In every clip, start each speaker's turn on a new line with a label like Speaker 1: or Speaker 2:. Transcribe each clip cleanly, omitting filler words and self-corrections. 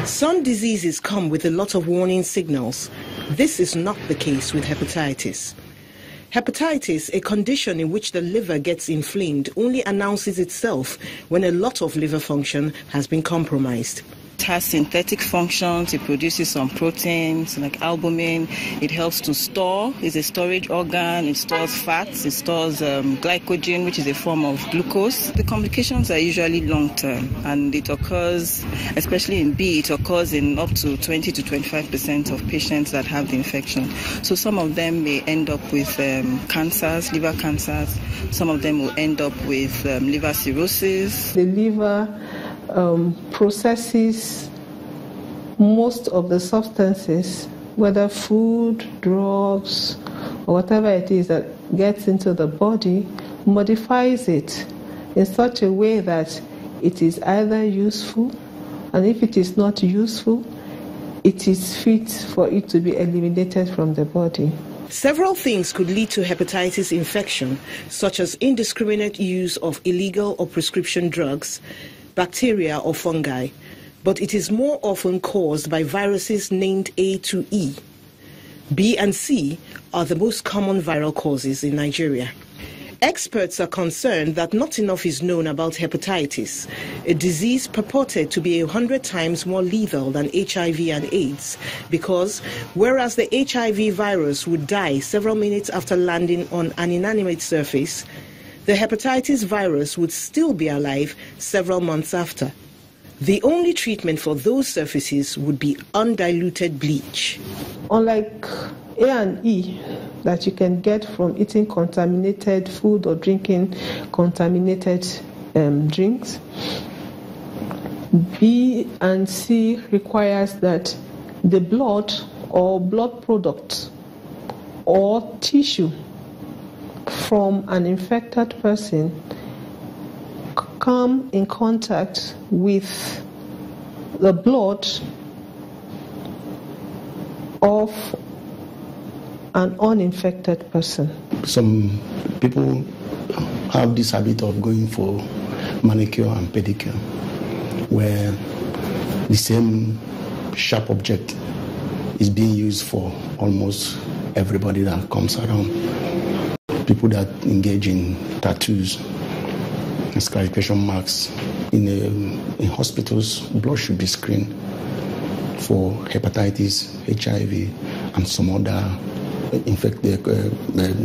Speaker 1: Some diseases come with a lot of warning signals. This is not the case with hepatitis. Hepatitis, a condition in which the liver gets inflamed, only announces itself when a lot of liver function has been compromised.
Speaker 2: It has synthetic functions. It produces some proteins like albumin. It helps to store. It's a storage organ. It stores fats. It stores glycogen, which is a form of glucose. The complications are usually long-term, and it occurs, especially in B, it occurs in up to 20 to 25% of patients that have the infection. So some of them may end up with cancers, liver cancers. Some of them will end up with liver cirrhosis.
Speaker 3: The liver processes most of the substances, whether food, drugs, or whatever it is that gets into the body, modifies it in such a way that it is either useful, and if it is not useful, it is fit for it to be eliminated from the body.
Speaker 1: Several things could lead to hepatitis infection, such as indiscriminate use of illegal or prescription drugs, bacteria or fungi, but it is more often caused by viruses named A to E. B and C are the most common viral causes in Nigeria. Experts are concerned that not enough is known about hepatitis, a disease purported to be 100 times more lethal than HIV and AIDS, because whereas the HIV virus would die several minutes after landing on an inanimate surface, the hepatitis virus would still be alive several months after. The only treatment for those surfaces would be undiluted bleach.
Speaker 3: Unlike A and E that you can get from eating contaminated food or drinking contaminated drinks, B and C requires that the blood or blood products or tissue from an infected person come in contact with the blood of an uninfected person.
Speaker 4: Some people have this habit of going for manicure and pedicure, where the same sharp object is being used for almost everybody that comes around. People that engage in tattoos and scarification marks in hospitals, blood should be screened for hepatitis, HIV, and some other infectious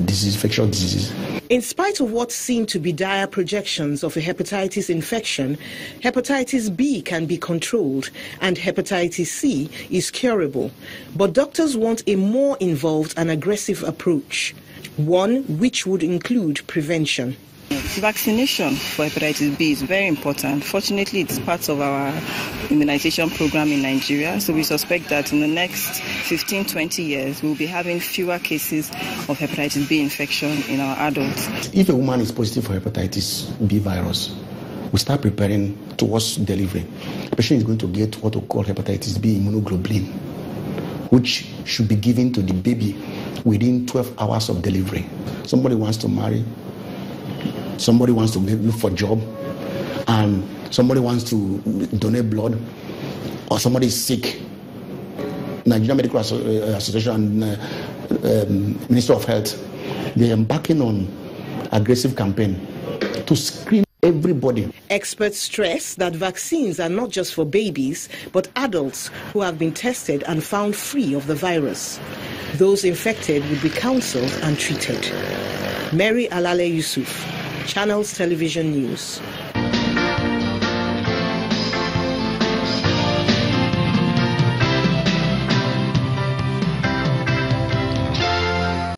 Speaker 4: diseases.
Speaker 1: In spite of what seem to be dire projections of a hepatitis infection, hepatitis B can be controlled and hepatitis C is curable. But doctors want a more involved and aggressive approach, one which would include prevention.
Speaker 2: Vaccination for hepatitis B is very important. Fortunately, it's part of our immunization program in Nigeria, so we suspect that in the next 15-20 years, we'll be having fewer cases of hepatitis B infection in our adults.
Speaker 4: If a woman is positive for hepatitis B virus, we start preparing towards delivery. The patient is going to get what we call hepatitis B immunoglobulin, which should be given to the baby within 12 hours of delivery. Somebody wants to marry, somebody wants to look for a job, and somebody wants to donate blood, or somebody is sick. Nigerian Medical Association and Ministry of Health, they are embarking on aggressive campaign to screen everybody.
Speaker 1: Experts stress that vaccines are not just for babies, but adults who have been tested and found free of the virus. Those infected would be counseled and treated. Mary Alale Yusuf, Channels Television News.